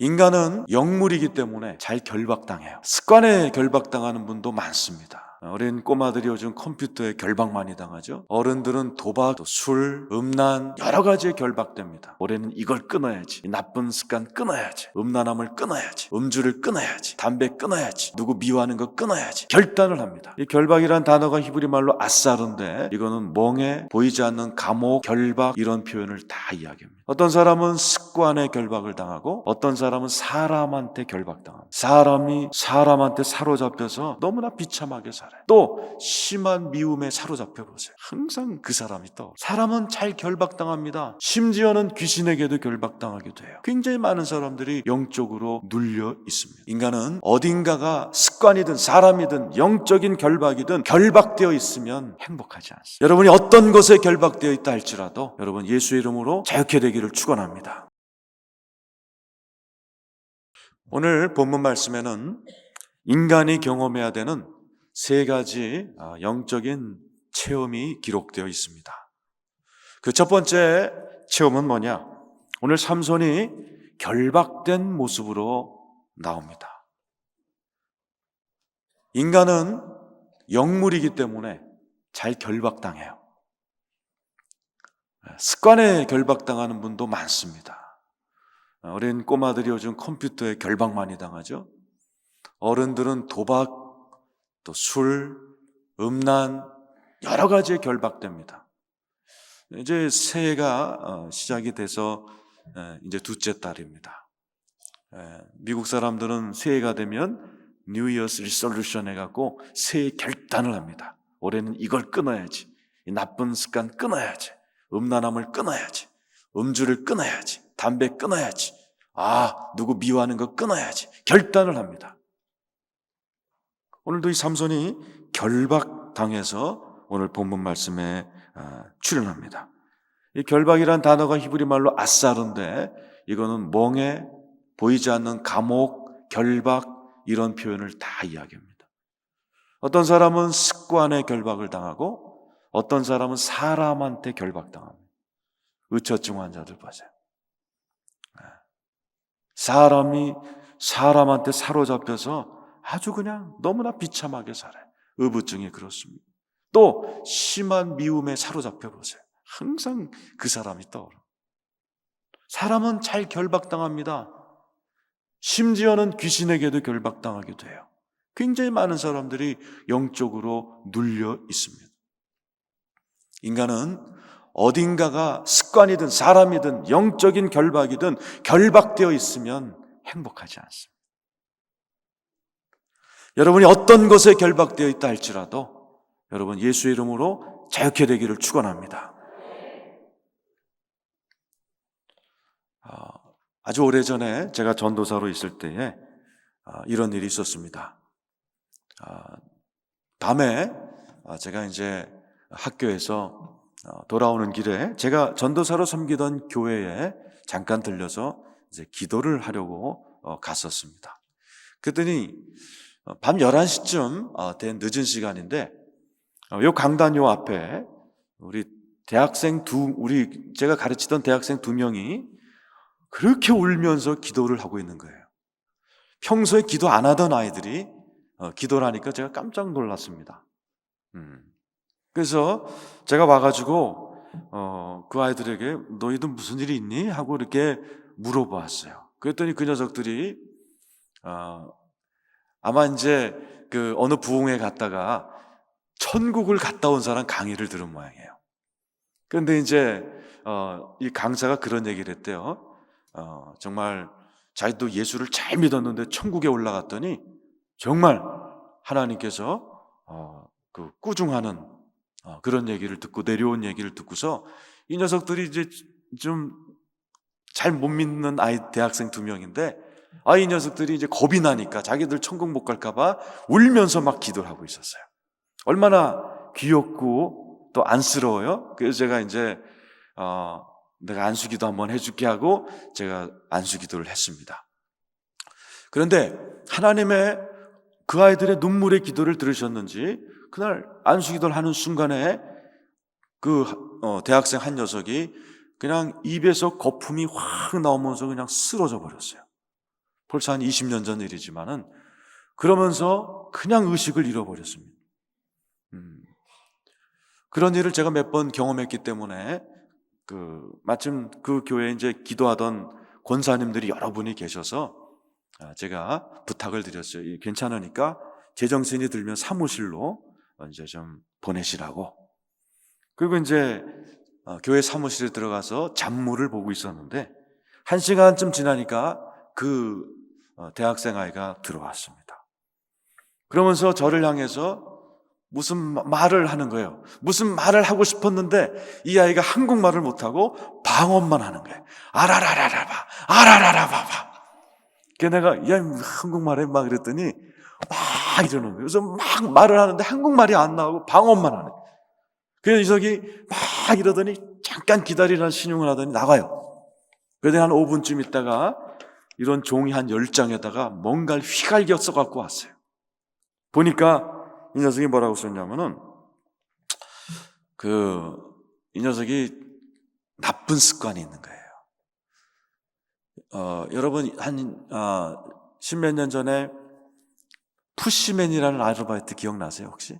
인간은 영물이기 때문에 잘 결박당해요. 습관에 결박당하는 분도 많습니다. 어린 꼬마들이 요즘 컴퓨터에 결박 많이 당하죠. 어른들은 도박, 또 술, 음란 여러 가지에 결박됩니다. 올해는 이걸 끊어야지, 이 나쁜 습관 끊어야지, 음란함을 끊어야지, 음주를 끊어야지, 담배 끊어야지, 누구 미워하는 거 끊어야지 결단을 합니다. 이 결박이란 단어가 히브리 말로 아사르인데 이거는 멍에 보이지 않는 감옥, 결박 이런 표현을 다 이야기합니다. 어떤 사람은 습관에 결박을 당하고 어떤 사람은 사람한테 결박당합니다. 사람이 사람한테 사로잡혀서 너무나 비참하게 살아요. 또 심한 미움에 사로잡혀 보세요. 항상 그 사람이 떠올라요. 사람은 잘 결박당합니다. 심지어는 귀신에게도 결박당하게 돼요. 굉장히 많은 사람들이 영적으로 눌려 있습니다. 인간은 어딘가가 습관이든 사람이든 영적인 결박이든 결박되어 있으면 행복하지 않습니다. 여러분이 어떤 것에 결박되어 있다 할지라도 여러분 예수의 이름으로 자유케 되기를 축원합니다. 오늘 본문 말씀에는 인간이 경험해야 되는 세 가지 영적인 체험이 기록되어 있습니다. 그 첫 번째 체험은 뭐냐? 오늘 삼손이 결박된 모습으로 나옵니다. 인간은 영물이기 때문에 잘 결박당해요. 습관에 결박당하는 분도 많습니다. 어린 꼬마들이 요즘 컴퓨터에 결박 많이 당하죠. 어른들은 도박, 또 술, 음란 여러 가지에 결박됩니다. 이제 새해가 시작이 돼서 이제 둘째 달입니다. 미국 사람들은 새해가 되면 New Year's Resolution 해갖고 새해 결단을 합니다. 올해는 이걸 끊어야지, 이 나쁜 습관 끊어야지, 음란함을 끊어야지, 음주를 끊어야지, 담배 끊어야지, 누구 미워하는 거 끊어야지 결단을 합니다. 오늘도 이 삼손이 결박당해서 오늘 본문 말씀에 출연합니다. 이 결박이란 단어가 히브리 말로 아사르인데 이거는 멍에 보이지 않는 감옥, 결박 이런 표현을 다 이야기합니다. 어떤 사람은 습관에 결박을 당하고 어떤 사람은 사람한테 결박당합니다. 의처증 환자들 보세요. 사람이 사람한테 사로잡혀서 아주 그냥 너무나 비참하게 살아요. 의부증이 그렇습니다. 또 심한 미움에 사로잡혀 보세요. 항상 그 사람이 떠오르요. 사람은 잘 결박당합니다. 심지어는 귀신에게도 결박당하게 돼요. 굉장히 많은 사람들이 영적으로 눌려 있습니다. 인간은 어딘가가 습관이든 사람이든 영적인 결박이든 결박되어 있으면 행복하지 않습니다. 여러분이 어떤 것에 결박되어 있다 할지라도 여러분 예수의 이름으로 자유케 되기를 축원합니다. 아주 오래전에 제가 전도사로 있을 때에 이런 일이 있었습니다. 밤에 제가 이제 학교에서 돌아오는 길에 제가 전도사로 섬기던 교회에 잠깐 들려서 이제 기도를 하려고 갔었습니다. 그랬더니 밤 11시쯤 된 늦은 시간인데 요 강단 요 앞에 우리 제가 가르치던 대학생 2명이 그렇게 울면서 기도를 하고 있는 거예요. 평소에 기도 안 하던 아이들이 기도를 하니까 제가 깜짝 놀랐습니다. 그래서 제가 와가지고 그 아이들에게 너희들 무슨 일이 있니? 하고 이렇게 물어보았어요. 그랬더니 그 녀석들이 아마 이제 그 어느 부흥회 갔다가 천국을 갔다 온 사람 강의를 들은 모양이에요. 그런데 이제 이 강사가 그런 얘기를 했대요. 정말 자기도 예수를 잘 믿었는데 천국에 올라갔더니 정말 하나님께서 그 꾸중하는 그런 얘기를 듣고 내려온 얘기를 듣고서 이 녀석들이 이제 좀 잘 못 믿는 대학생 2명인데 이 녀석들이 이제 겁이 나니까 자기들 천국 못 갈까봐 울면서 막 기도를 하고 있었어요. 얼마나 귀엽고 또 안쓰러워요. 그래서 제가 이제 내가 안수기도 한번 해줄게 하고 제가 안수기도를 했습니다. 그런데 하나님의 그 아이들의 눈물의 기도를 들으셨는지 그날 안수기도를 하는 순간에 그 대학생 한 녀석이 그냥 입에서 거품이 확 나오면서 그냥 쓰러져 버렸어요. 벌써 한 20년 전 일이지만은 그러면서 그냥 의식을 잃어버렸습니다. 그런 일을 제가 몇 번 경험했기 때문에 마침 그 교회에 이제 기도하던 권사님들이 여러 분이 계셔서 제가 부탁을 드렸어요. 괜찮으니까 제정신이 들면 사무실로 이제 좀 보내시라고. 그리고 이제 교회 사무실에 들어가서 잡무를 보고 있었는데 1시간쯤 지나니까 그 대학생 아이가 들어왔습니다. 그러면서 저를 향해서 무슨 말을 하는 거예요. 무슨 말을 하고 싶었는데 이 아이가 한국말을 못하고 방언만 하는 거예요. 아라라라라바 아라라라바바. 그래서 내가 야 한국말에 막 그랬더니 막 이러는 거예요. 그래서 막 말을 하는데 한국말이 안 나오고 방언만 하는 거예요. 그래서 이 녀석이 막 이러더니 잠깐 기다리라는 신용을 하더니 나가요. 그래서 한 5분쯤 있다가 이런 종이 한 10장에다가 뭔가를 휘갈겨 써갖고 왔어요. 보니까 이 녀석이 뭐라고 썼냐면은 이 녀석이 나쁜 습관이 있는 거예요. 여러분 한 십몇 년 전에 푸시맨이라는 아르바이트 기억나세요 혹시?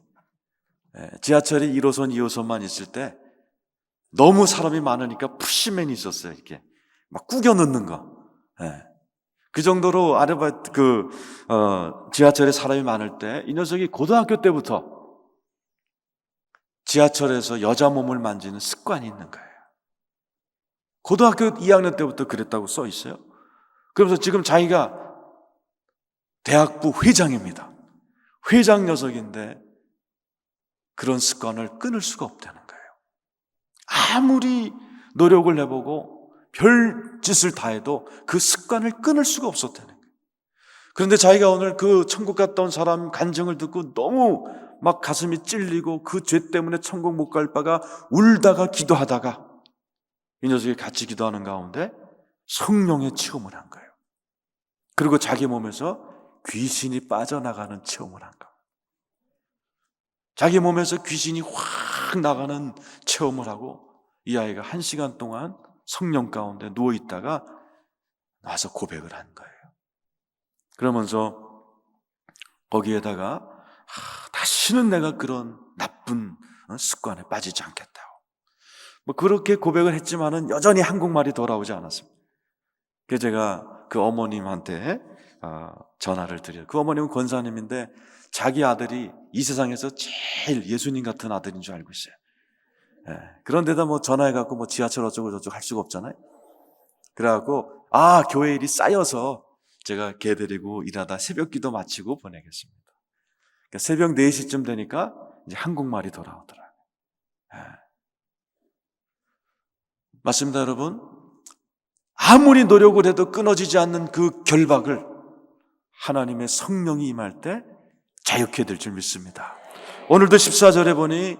지하철이 1호선, 2호선만 있을 때 너무 사람이 많으니까 푸시맨이 있었어요. 이렇게 막 구겨 넣는 거. 그 정도로 아르바이트 지하철에 사람이 많을 때 이 녀석이 고등학교 때부터 지하철에서 여자 몸을 만지는 습관이 있는 거예요. 고등학교 2학년 때부터 그랬다고 써 있어요. 그러면서 지금 자기가 대학부 회장입니다. 회장 녀석인데 그런 습관을 끊을 수가 없다는 거예요. 아무리 노력을 해보고 별 짓을 다 해도 그 습관을 끊을 수가 없었다는 거예요. 그런데 자기가 오늘 그 천국 갔다 온 사람 간증을 듣고 너무 막 가슴이 찔리고 그 죄 때문에 천국 못 갈 바가 울다가 기도하다가 이 녀석이 같이 기도하는 가운데 성령의 체험을 한 거예요. 그리고 자기 몸에서 귀신이 빠져나가는 체험을 한 거예요. 자기 몸에서 귀신이 확 나가는 체험을 하고 이 아이가 1시간 동안 성령 가운데 누워있다가 나와서 고백을 한 거예요. 그러면서 거기에다가 다시는 내가 그런 나쁜 습관에 빠지지 않겠다고. 그렇게 고백을 했지만은 여전히 한국말이 돌아오지 않았습니다. 그래서 제가 그 어머님한테 전화를 드려요. 그 어머님은 권사님인데 자기 아들이 이 세상에서 제일 예수님 같은 아들인 줄 알고 있어요. 그런데다 전화해갖고 지하철 어쩌고 저쩌고 할 수가 없잖아요. 그래갖고 교회 일이 쌓여서 제가 걔 데리고 일하다 새벽 기도 마치고 보내겠습니다. 그러니까 새벽 4시쯤 되니까 이제 한국말이 돌아오더라고요. 맞습니다, 여러분. 아무리 노력을 해도 끊어지지 않는 그 결박을 하나님의 성령이 임할 때 자유케 될 줄 믿습니다. 오늘도 14절에 보니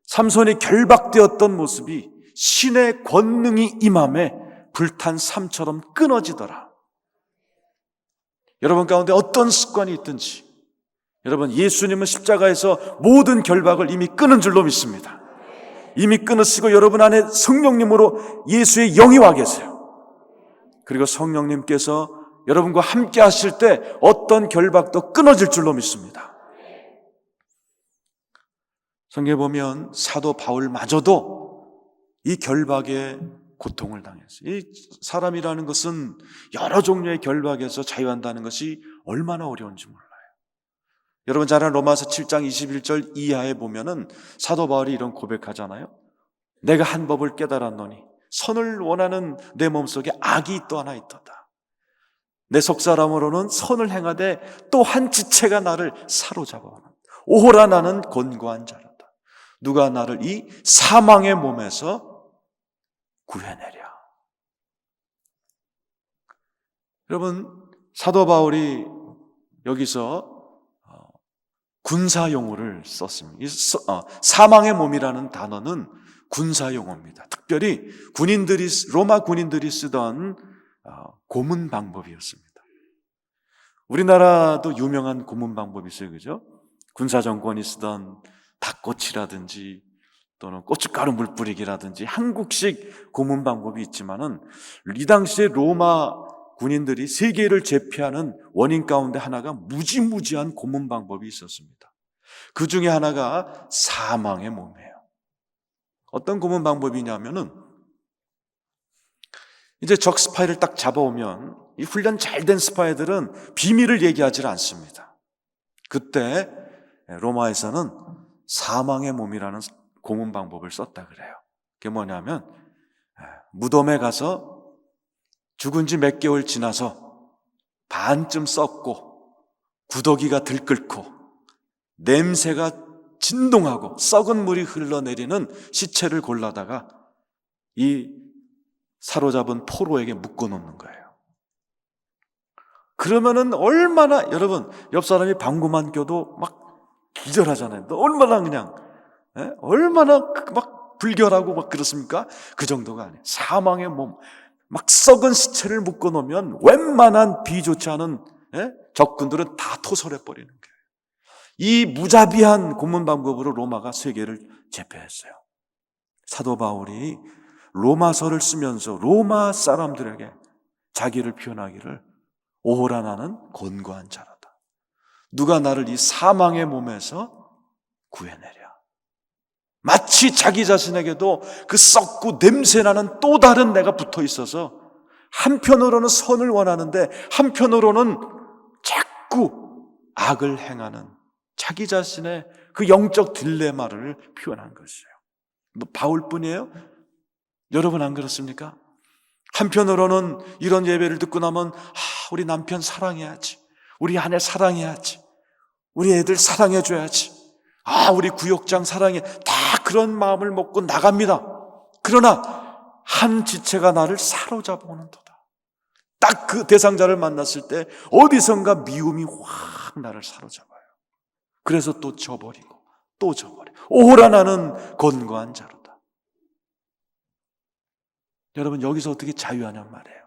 삼손이 결박되었던 모습이 신의 권능이 임함에 불탄 삶처럼 끊어지더라. 여러분 가운데 어떤 습관이 있든지 여러분 예수님은 십자가에서 모든 결박을 이미 끊은 줄로 믿습니다. 이미 끊으시고 여러분 안에 성령님으로 예수의 영이 와 계세요. 그리고 성령님께서 여러분과 함께 하실 때 어떤 결박도 끊어질 줄로 믿습니다. 성경에 보면 사도 바울마저도 이 결박에 고통을 당했어요. 이 사람이라는 것은 여러 종류의 결박에서 자유한다는 것이 얼마나 어려운지 몰라요. 여러분 잘 아는 로마서 7장 21절 이하에 보면은 사도 바울이 이런 고백하잖아요. 내가 한 법을 깨달았노니 선을 원하는 내 몸속에 악이 또 하나 있도다. 내 속사람으로는 선을 행하되 또 한 지체가 나를 사로잡아오는 오호라 나는 곤고한 자로다. 누가 나를 이 사망의 몸에서 구해내랴. 여러분 사도 바울이 여기서 군사용어를 썼습니다. 사망의 몸이라는 단어는 군사용어입니다. 특별히 로마 군인들이 쓰던 고문 방법이었습니다. 우리나라도 유명한 고문 방법이 있어요, 그죠? 군사정권이 쓰던 닭꼬치라든지 또는 고춧가루 물 뿌리기라든지 한국식 고문 방법이 있지만은 이 당시에 로마 군인들이 세계를 제패하는 원인 가운데 하나가 무지무지한 고문 방법이 있었습니다. 그 중에 하나가 사망의 몸이에요. 어떤 고문 방법이냐면은 이제 적 스파이를 딱 잡아오면 이 훈련 잘 된 스파이들은 비밀을 얘기하지 않습니다. 그때 로마에서는 사망의 몸이라는 고문 방법을 썼다 그래요. 그게 뭐냐면 무덤에 가서 죽은 지 몇 개월 지나서 반쯤 썩고 구더기가 들끓고 냄새가 진동하고 썩은 물이 흘러내리는 시체를 골라다가 이 사로잡은 포로에게 묶어놓는 거예요. 그러면은 얼마나, 여러분, 옆 사람이 방구만 껴도 막 기절하잖아요. 얼마나 그냥, 얼마나 막 불결하고 막 그렇습니까? 그 정도가 아니에요. 사망의 몸, 막 썩은 시체를 묶어놓으면 웬만한 비 좋지 않은 적군들은 다 토설해버리는 거예요. 이 무자비한 고문 방법으로 로마가 세계를 제패했어요. 사도 바울이 로마서를 쓰면서 로마 사람들에게 자기를 표현하기를 오호라 나는 곤고한 자로다. 누가 나를 이 사망의 몸에서 구해내랴. 마치 자기 자신에게도 그 썩고 냄새나는 또 다른 내가 붙어 있어서 한편으로는 선을 원하는데 한편으로는 자꾸 악을 행하는 자기 자신의 그 영적 딜레마를 표현한 것이에요. 뭐 바울뿐이에요? 여러분 안 그렇습니까? 한편으로는 이런 예배를 듣고 나면 우리 남편 사랑해야지, 우리 아내 사랑해야지, 우리 애들 사랑해줘야지, 우리 구역장 사랑해, 다 그런 마음을 먹고 나갑니다. 그러나 한 지체가 나를 사로잡아 오는도다. 딱 그 대상자를 만났을 때 어디선가 미움이 확 나를 사로잡아요. 그래서 또 져버리고 또 져버리고 오호라 나는 곤고한 자로다. 여러분 여기서 어떻게 자유하냔 말이에요.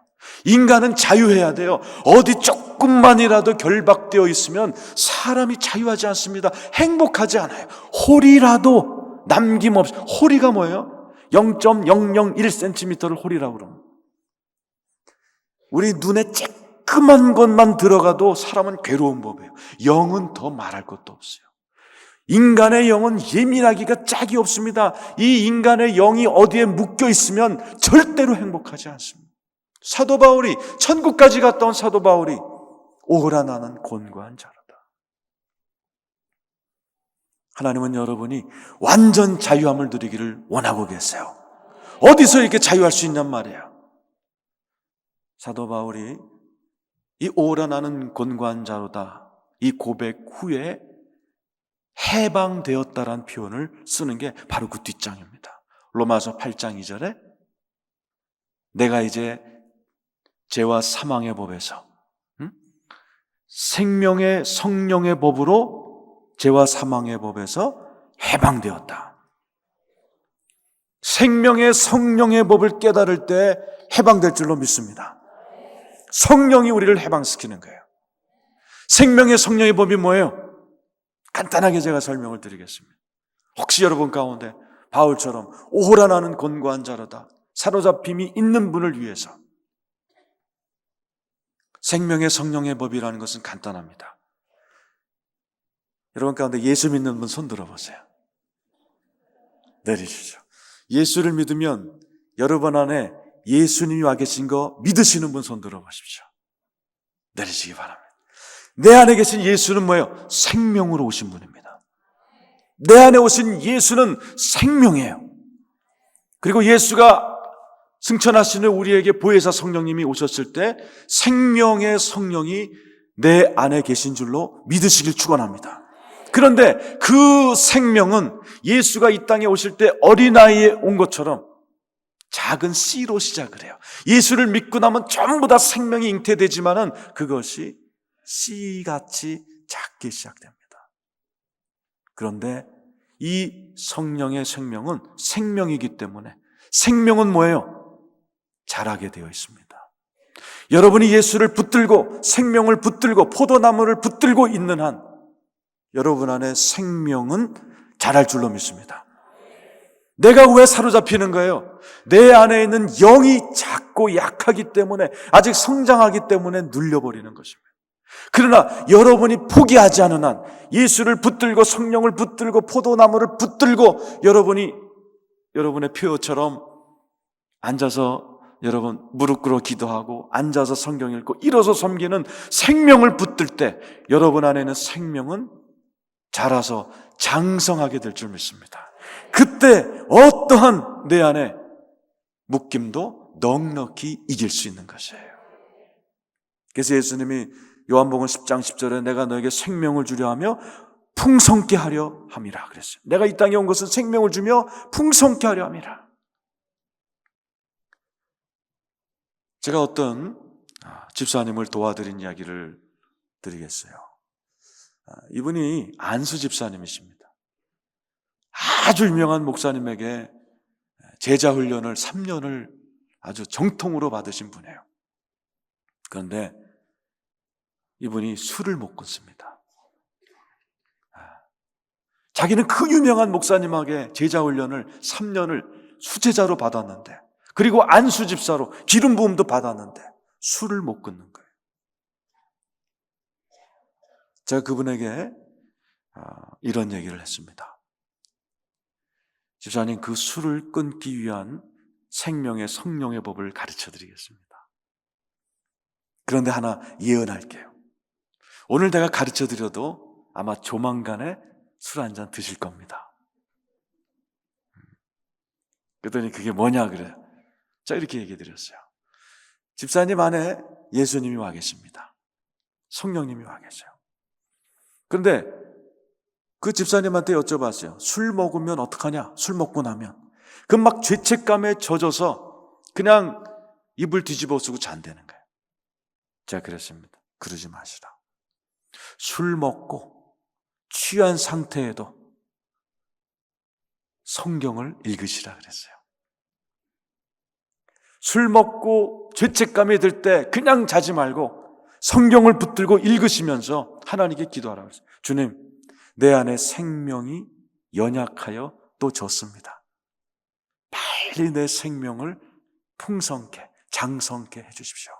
인간은 자유해야 돼요. 어디 조금만이라도 결박되어 있으면 사람이 자유하지 않습니다. 행복하지 않아요. 홀이라도 남김없이. 홀이가 뭐예요? 0.001cm를 홀이라고 그러면 우리 눈에 쬐끄만 것만 들어가도 사람은 괴로운 법이에요. 영은 더 말할 것도 없어요. 인간의 영은 예민하기가 짝이 없습니다. 이 인간의 영이 어디에 묶여 있으면 절대로 행복하지 않습니다. 사도 바울이, 천국까지 갔다 온 사도 바울이 오호라 나는 곤고한 자로다. 하나님은 여러분이 완전 자유함을 누리기를 원하고 계세요. 어디서 이렇게 자유할 수 있냔 말이에요. 사도 바울이 이 오호라 나는 곤고한 자로다, 이 고백 후에 해방되었다라는 표현을 쓰는 게 바로 그 뒷장입니다. 로마서 8장 2절에 내가 이제 죄와 사망의 법에서 생명의 성령의 법으로 죄와 사망의 법에서 해방되었다. 생명의 성령의 법을 깨달을 때 해방될 줄로 믿습니다. 성령이 우리를 해방시키는 거예요. 생명의 성령의 법이 뭐예요? 간단하게 제가 설명을 드리겠습니다. 혹시 여러분 가운데 바울처럼 오호라 나는 곤고한 자로다, 사로잡힘이 있는 분을 위해서 생명의 성령의 법이라는 것은 간단합니다. 여러분 가운데 예수 믿는 분 손 들어보세요. 내리시죠. 예수를 믿으면 여러분 안에 예수님이 와 계신 거 믿으시는 분 손 들어보십시오. 내리시기 바랍니다. 내 안에 계신 예수는 뭐예요? 생명으로 오신 분입니다. 내 안에 오신 예수는 생명이에요. 그리고 예수가 승천하시는 우리에게 보혜사 성령님이 오셨을 때 생명의 성령이 내 안에 계신 줄로 믿으시길 축원합니다. 그런데 그 생명은 예수가 이 땅에 오실 때 어린아이에 온 것처럼 작은 씨로 시작을 해요. 예수를 믿고 나면 전부 다 생명이 잉태되지만은 그것이 씨같이 작게 시작됩니다. 그런데 이 성령의 생명은 생명이기 때문에 생명은 뭐예요? 자라게 되어 있습니다. 여러분이 예수를 붙들고 생명을 붙들고 포도나무를 붙들고 있는 한 여러분 안에 생명은 자랄 줄로 믿습니다. 내가 왜 사로잡히는 거예요? 내 안에 있는 영이 작고 약하기 때문에, 아직 성장하기 때문에 눌려버리는 것입니다. 그러나 여러분이 포기하지 않은 한, 예수를 붙들고 성령을 붙들고 포도나무를 붙들고 여러분의 표처럼 앉아서 여러분 무릎 꿇어 기도하고 앉아서 성경 읽고 일어서 섬기는 생명을 붙들 때 여러분 안에 있는 생명은 자라서 장성하게 될 줄 믿습니다. 그때 어떠한 내 안에 묶임도 넉넉히 이길 수 있는 것이에요. 그래서 예수님이 요한복음 10장 10절에 내가 너에게 생명을 주려 하며 풍성케 하려 함이라 그랬어요. 내가 이 땅에 온 것은 생명을 주며 풍성케 하려 함이라. 제가 어떤 집사님을 도와드린 이야기를 드리겠어요. 이분이 안수 집사님이십니다. 아주 유명한 목사님에게 제자 훈련을 3년을 아주 정통으로 받으신 분이에요. 그런데 이분이 술을 못 끊습니다. 자기는 그 유명한 목사님에게 제자 훈련을 3년을 수제자로 받았는데, 그리고 안수 집사로 기름 부음도 받았는데 술을 못 끊는 거예요. 제가 그분에게 이런 얘기를 했습니다. 집사님, 그 술을 끊기 위한 생명의 성령의 법을 가르쳐 드리겠습니다. 그런데 하나 예언할게요. 오늘 내가 가르쳐 드려도 아마 조만간에 술 한 잔 드실 겁니다. 그랬더니 그게 뭐냐 그래요. 자, 이렇게 얘기해 드렸어요. 집사님 안에 예수님이 와 계십니다. 성령님이 와 계세요. 그런데 그 집사님한테 여쭤봤어요. 술 먹으면 어떡하냐? 술 먹고 나면. 그 막 죄책감에 젖어서 그냥 이불 뒤집어 쓰고 잔대는 거예요. 제가 그랬습니다. 그러지 마시라. 술 먹고 취한 상태에도 성경을 읽으시라 그랬어요. 술 먹고 죄책감이 들 때 그냥 자지 말고 성경을 붙들고 읽으시면서 하나님께 기도하라고 했어요. 주님, 내 안에 생명이 연약하여 또 졌습니다. 빨리 내 생명을 풍성케, 장성케 해주십시오.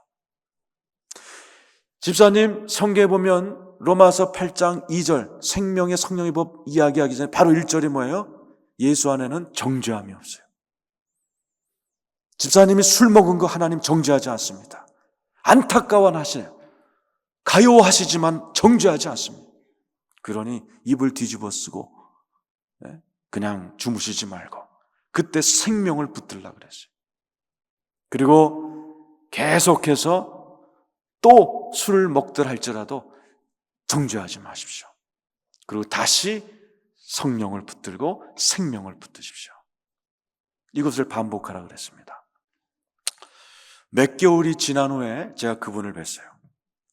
집사님, 성경에 보면 로마서 8장 2절 생명의 성령의 법 이야기하기 전에 바로 1절이 뭐예요? 예수 안에는 정죄함이 없어요. 집사님이 술 먹은 거 하나님 정죄하지 않습니다. 안타까워는 하시네요. 가요하시지만 정죄하지 않습니다. 그러니 입을 뒤집어 쓰고 그냥 주무시지 말고 그때 생명을 붙들려고 그랬어요. 그리고 계속해서 또 술을 먹들 할지라도 정죄하지 마십시오. 그리고 다시 성령을 붙들고 생명을 붙드십시오. 이것을 반복하라 그랬습니다. 몇 개월이 지난 후에 제가 그분을 뵀어요.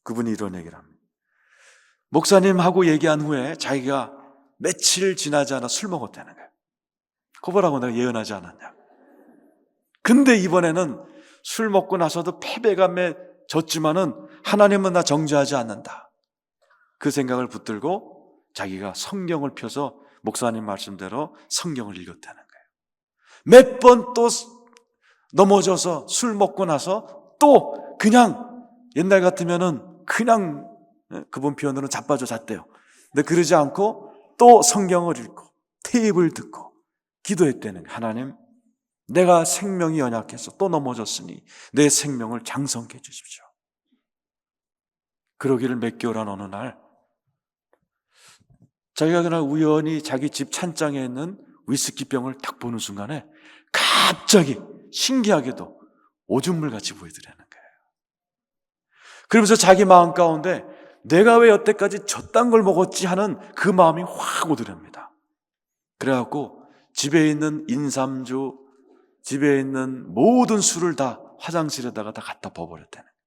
그분이 이런 얘기를 합니다. 목사님하고 얘기한 후에 자기가 며칠 지나지 않아 술 먹었다는 거예요. 그거 보라고 내가 예언하지 않았냐. 근데 이번에는 술 먹고 나서도 패배감에 졌지만은 하나님은 나 정죄하지 않는다. 그 생각을 붙들고 자기가 성경을 펴서 목사님 말씀대로 성경을 읽었다는 거예요. 몇 번 또 넘어져서 술 먹고 나서 또 그냥 옛날 같으면은 그냥 그분 표현으로는 자빠져 잤대요. 근데 그러지 않고 또 성경을 읽고 테이프를 듣고 기도했다는 거예요. 하나님, 내가 생명이 연약해서 또 넘어졌으니 내 생명을 장성케 해주십시오. 그러기를 몇 개월 한 어느 날 자기가 그날 우연히 자기 집 찬장에 있는 위스키병을 딱 보는 순간에 갑자기 신기하게도 오줌물같이 보이더라는 거예요. 그러면서 자기 마음 가운데 내가 왜 여태까지 저딴 걸 먹었지 하는 그 마음이 확 오더랍니다. 그래갖고 집에 있는 인삼주, 집에 있는 모든 술을 다 화장실에다가 다 갖다 버버렸다는 거예요.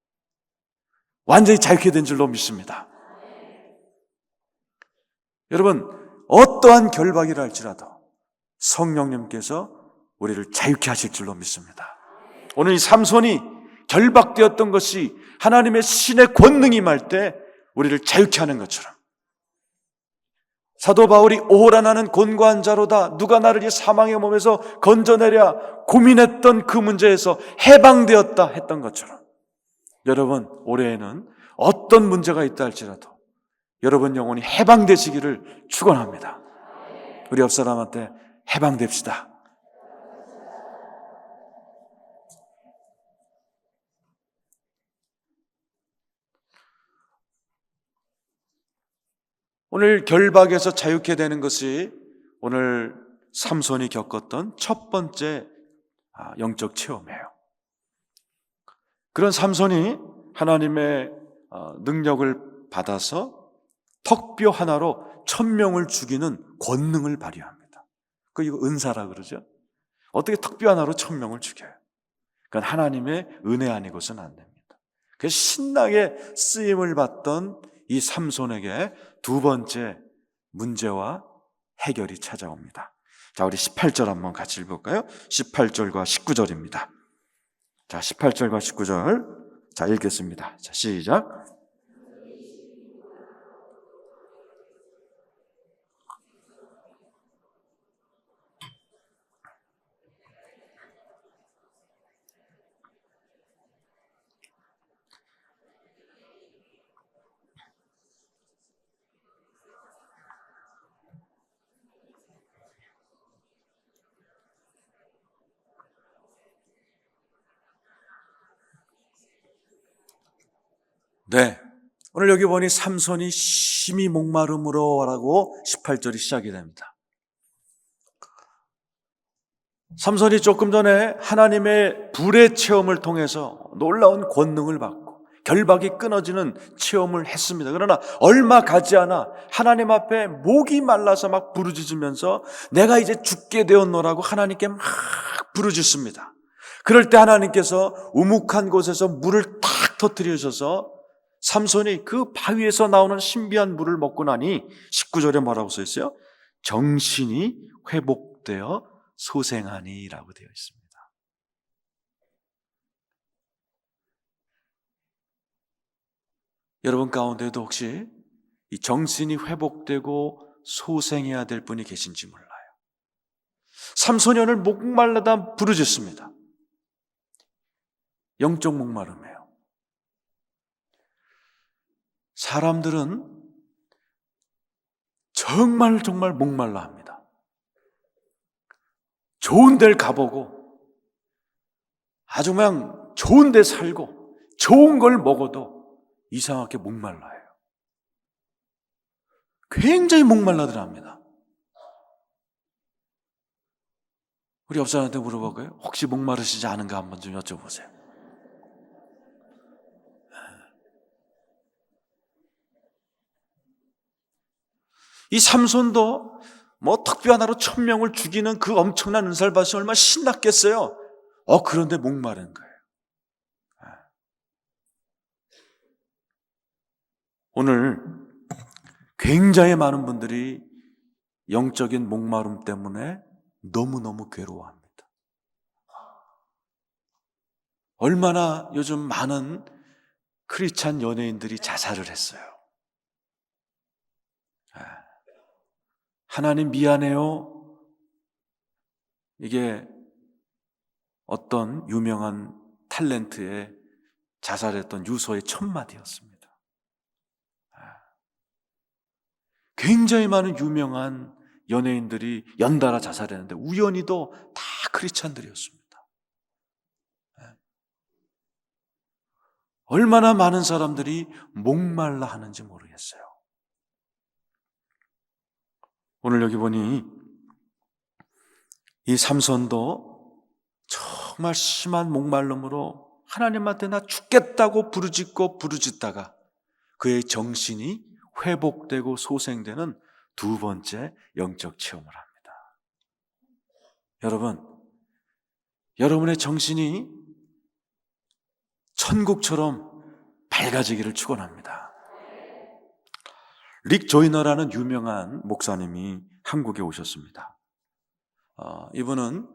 완전히 자유케 된 줄로 믿습니다. 여러분, 어떠한 결박이라 할지라도 성령님께서 우리를 자유케 하실 줄로 믿습니다. 오늘 이 삼손이 결박되었던 것이 하나님의 신의 권능이 임할 때 우리를 자유케 하는 것처럼 사도 바울이 오호라 나는 곤고한 자로다, 누가 나를 이 사망의 몸에서 건져내랴 고민했던 그 문제에서 해방되었다 했던 것처럼, 여러분 올해에는 어떤 문제가 있다 할지라도 여러분 영혼이 해방되시기를 축원합니다. 우리 옆 사람한테 해방됩시다. 오늘 결박에서 자유케 되는 것이 오늘 삼손이 겪었던 첫 번째 영적 체험이에요. 그런 삼손이 하나님의 능력을 받아서 턱뼈 하나로 1000명을 죽이는 권능을 발휘합니다. 이거 은사라 그러죠. 어떻게 턱뼈 하나로 1000명을 죽여요? 그건 하나님의 은혜 아니고서는 안 됩니다. 그래서 신나게 쓰임을 받던 이 삼손에게 두 번째 문제와 해결이 찾아옵니다. 자, 우리 18절 한번 같이 읽어볼까요? 18절과 19절입니다. 자, 18절과 19절. 자, 읽겠습니다. 자, 시작. 네. 오늘 여기 보니 삼손이 심히 목마름으로 라고 18절이 시작이 됩니다. 삼손이 조금 전에 하나님의 불의 체험을 통해서 놀라운 권능을 받고 결박이 끊어지는 체험을 했습니다. 그러나 얼마 가지 않아 하나님 앞에 목이 말라서 막 부르짖으면서 내가 이제 죽게 되었노라고 하나님께 막 부르짖습니다. 그럴 때 하나님께서 우묵한 곳에서 물을 탁 터뜨려 주셔서 삼손이 그 바위에서 나오는 신비한 물을 먹고 나니 19절에 뭐라고 써 있어요? 정신이 회복되어 소생하니 라고 되어 있습니다. 여러분 가운데도 혹시 이 정신이 회복되고 소생해야 될 분이 계신지 몰라요. 삼손이 오늘 목말라다 부르짖습니다. 영적 목마름이에요. 사람들은 정말 목말라 합니다. 좋은 데를 가보고 아주 그냥 좋은 데 살고 좋은 걸 먹어도 이상하게 목말라요. 굉장히 목말라들 합니다. 우리 옆 사람한테 물어볼까요? 혹시 목마르시지 않은가 한번 좀 여쭤보세요. 이 삼손도 턱뼈 하나로 1000명을 죽이는 그 엄청난 은사를 받으시 얼마나 신났겠어요. 그런데 목마른 거예요. 오늘 굉장히 많은 분들이 영적인 목마름 때문에 너무너무 괴로워합니다. 얼마나 요즘 많은 크리스찬 연예인들이 자살을 했어요. 하나님 미안해요. 이게 어떤 유명한 탤런트의 자살했던 유서의 첫마디였습니다. 굉장히 많은 유명한 연예인들이 연달아 자살했는데 우연히도 다 크리스찬들이었습니다. 얼마나 많은 사람들이 목말라 하는지 모르겠어요. 오늘 여기 보니 이 삼손도 정말 심한 목말름으로 하나님한테 나 죽겠다고 부르짖다가 그의 정신이 회복되고 소생되는 두 번째 영적 체험을 합니다. 여러분, 여러분의 정신이 천국처럼 밝아지기를 축원합니다. 릭 조이너라는 유명한 목사님이 한국에 오셨습니다. 이분은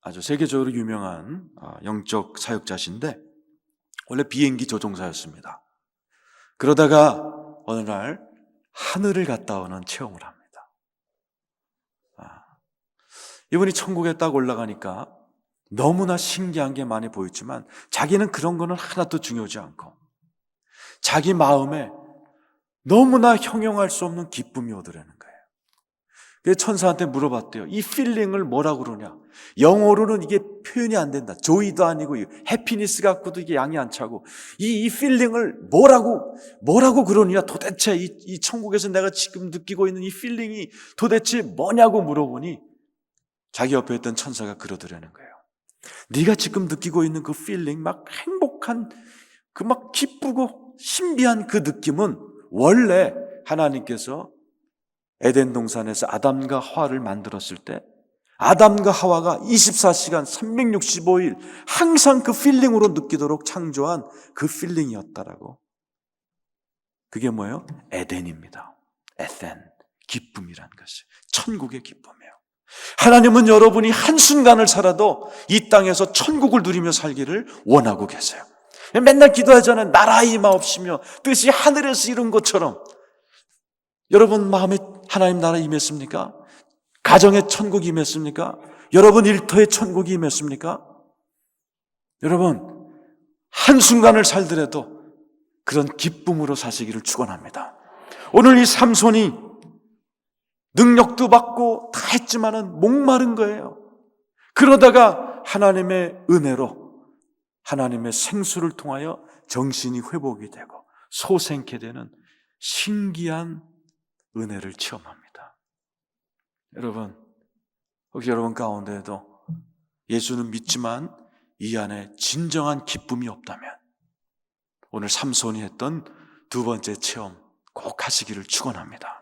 아주 세계적으로 유명한 영적 사역자신데 원래 비행기 조종사였습니다. 그러다가 어느 날 하늘을 갔다 오는 체험을 합니다. 이분이 천국에 딱 올라가니까 너무나 신기한 게 많이 보였지만 자기는 그런 거는 하나도 중요하지 않고 자기 마음에 너무나 형용할 수 없는 기쁨이 오더라는 거예요. 그래서 천사한테 물어봤대요. 이 필링을 뭐라고 그러냐? 영어로는 이게 표현이 안 된다. 조이도 아니고 해피니스 갖고도 이게 양이 안 차고 이 필링을 뭐라고 그러느냐? 도대체 이 천국에서 내가 지금 느끼고 있는 이 필링이 도대체 뭐냐고 물어보니 자기 옆에 있던 천사가 그러더라는 거예요. 네가 지금 느끼고 있는 그 필링, 막 행복한 그 막 기쁘고 신비한 그 느낌은 원래 하나님께서 에덴 동산에서 아담과 하와를 만들었을 때 아담과 하와가 24시간 365일 항상 그 필링으로 느끼도록 창조한 그 필링이었다라고. 그게 뭐예요? 에덴입니다. 에덴, 기쁨이란 것이 천국의 기쁨이에요. 하나님은 여러분이 한순간을 살아도 이 땅에서 천국을 누리며 살기를 원하고 계세요. 맨날 기도하잖아요. 나라 임하옵시며 뜻이 하늘에서 이룬 것처럼. 여러분 마음에 하나님 나라 임했습니까? 가정에 천국이 임했습니까? 여러분 일터에 천국이 임했습니까? 여러분 한순간을 살더라도 그런 기쁨으로 사시기를 축원합니다. 오늘 이 삼손이 능력도 받고 다 했지만은 목마른 거예요. 그러다가 하나님의 은혜로 하나님의 생수를 통하여 정신이 회복이 되고 소생케 되는 신기한 은혜를 체험합니다. 여러분, 혹시 여러분 가운데에도 예수는 믿지만 이 안에 진정한 기쁨이 없다면 오늘 삼손이 했던 두 번째 체험 꼭 하시기를 축원합니다.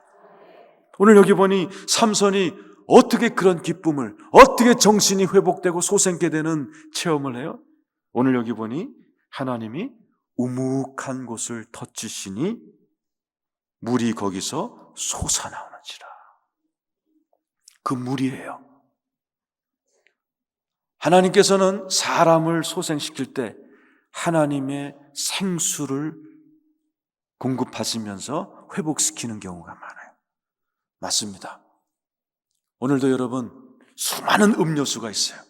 오늘 여기 보니 삼손이 어떻게 그런 기쁨을, 어떻게 정신이 회복되고 소생케 되는 체험을 해요? 오늘 여기 보니 하나님이 우묵한 곳을 터치시니 물이 거기서 솟아나오는지라. 그 물이에요. 하나님께서는 사람을 소생시킬 때 하나님의 생수를 공급하시면서 회복시키는 경우가 많아요. 맞습니다. 오늘도 여러분 수많은 음료수가 있어요.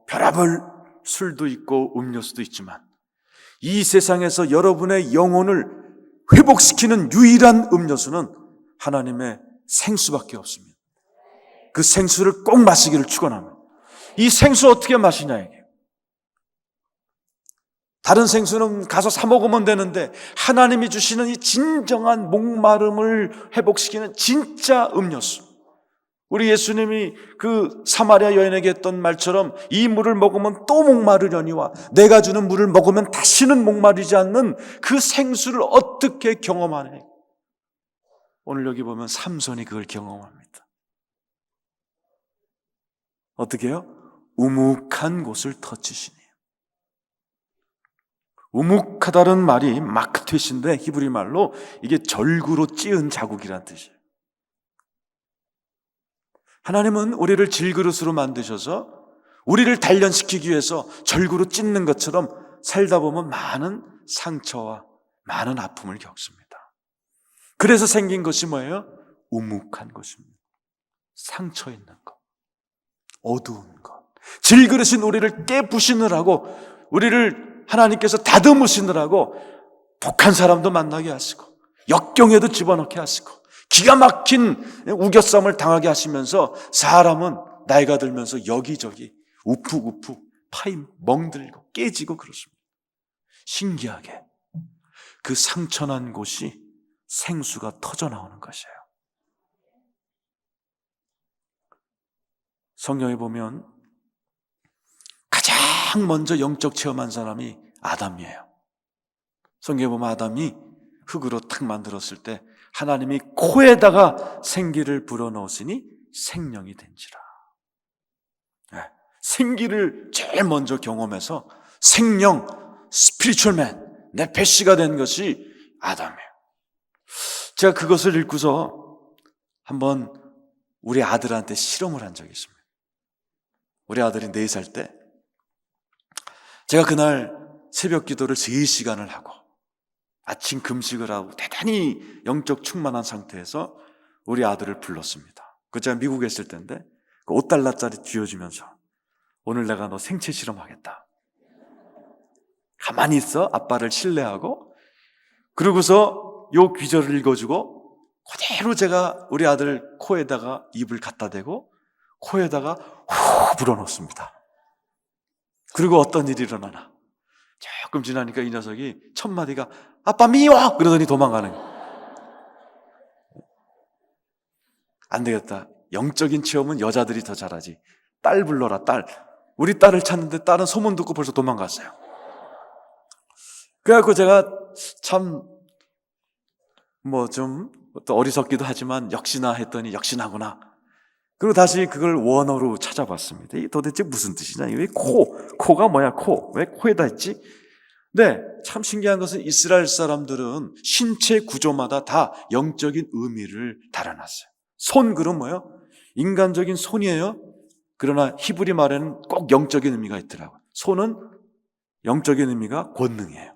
별의별 술도 있고 음료수도 있지만 이 세상에서 여러분의 영혼을 회복시키는 유일한 음료수는 하나님의 생수밖에 없습니다. 그 생수를 꼭 마시기를 축원합니다. 이 생수 어떻게 마시냐 이게. 다른 생수는 가서 사 먹으면 되는데 하나님이 주시는 이 진정한 목마름을 회복시키는 진짜 음료수. 우리 예수님이 그 사마리아 여인에게 했던 말처럼 이 물을 먹으면 또 목마르려니와 내가 주는 물을 먹으면 다시는 목마르지 않는 그 생수를 어떻게 경험하네. 오늘 여기 보면 삼손이 그걸 경험합니다. 어떻게 해요? 우묵한 곳을 터치시니. 우묵하다는 말이 마크텟인데 히브리 말로 이게 절구로 찌은 자국이란 뜻이에요. 하나님은 우리를 질그릇으로 만드셔서 우리를 단련시키기 위해서 절구로 찢는 것처럼 살다 보면 많은 상처와 많은 아픔을 겪습니다. 그래서 생긴 것이 뭐예요? 우묵한 것입니다. 상처 있는 것, 어두운 것. 질그릇인 우리를 깨부시느라고 우리를 하나님께서 다듬으시느라고 독한 사람도 만나게 하시고 역경에도 집어넣게 하시고 기가 막힌 우겨쌈을 당하게 하시면서 사람은 나이가 들면서 여기저기 우푹우푹 파임 멍들고 깨지고 그렇습니다. 신기하게 그 상처난 곳이 생수가 터져나오는 것이에요. 성경에 보면 가장 먼저 영적 체험한 사람이 아담이에요. 성경에 보면 아담이 흙으로 탁 만들었을 때 하나님이 코에다가 생기를 불어넣으시니 생명이 된지라. 생기를 제일 먼저 경험해서 생명, 스피리추얼맨, 네페시가 된 것이 아담이에요. 제가 그것을 읽고서 한번 우리 아들한테 실험을 한 적이 있습니다. 우리 아들이 4살 때 제가 그날 새벽 기도를 3시간을 하고 아침 금식을 하고 대단히 영적 충만한 상태에서 우리 아들을 불렀습니다. 그 제가 미국에 있을 때인데 그 5달러짜리 쥐어주면서 오늘 내가 너 생체 실험하겠다. 가만히 있어. 아빠를 신뢰하고. 그러고서 요 귀절을 읽어주고 그대로 제가 우리 아들 코에다가 입을 갖다 대고 코에다가 후 불어넣습니다. 그리고 어떤 일이 일어나나. 조금 지나니까 이 녀석이 첫 마디가 아빠 미워! 그러더니 도망가는 거예요. 안 되겠다. 영적인 체험은 여자들이 더 잘하지. 딸 불러라, 딸. 우리 딸을 찾는데 딸은 소문 듣고 벌써 도망갔어요. 그래갖고 제가 참 좀 어리석기도 하지만 역시나 했더니 역시나구나. 그리고 다시 그걸 원어로 찾아봤습니다. 이게 도대체 무슨 뜻이냐? 왜 코가 뭐야? 왜 코에다 했지? 네, 참 신기한 것은 이스라엘 사람들은 신체 구조마다 다 영적인 의미를 달아놨어요. 손, 그럼 뭐예요? 인간적인 손이에요. 그러나 히브리 말에는 꼭 영적인 의미가 있더라고요. 손은 영적인 의미가 권능이에요.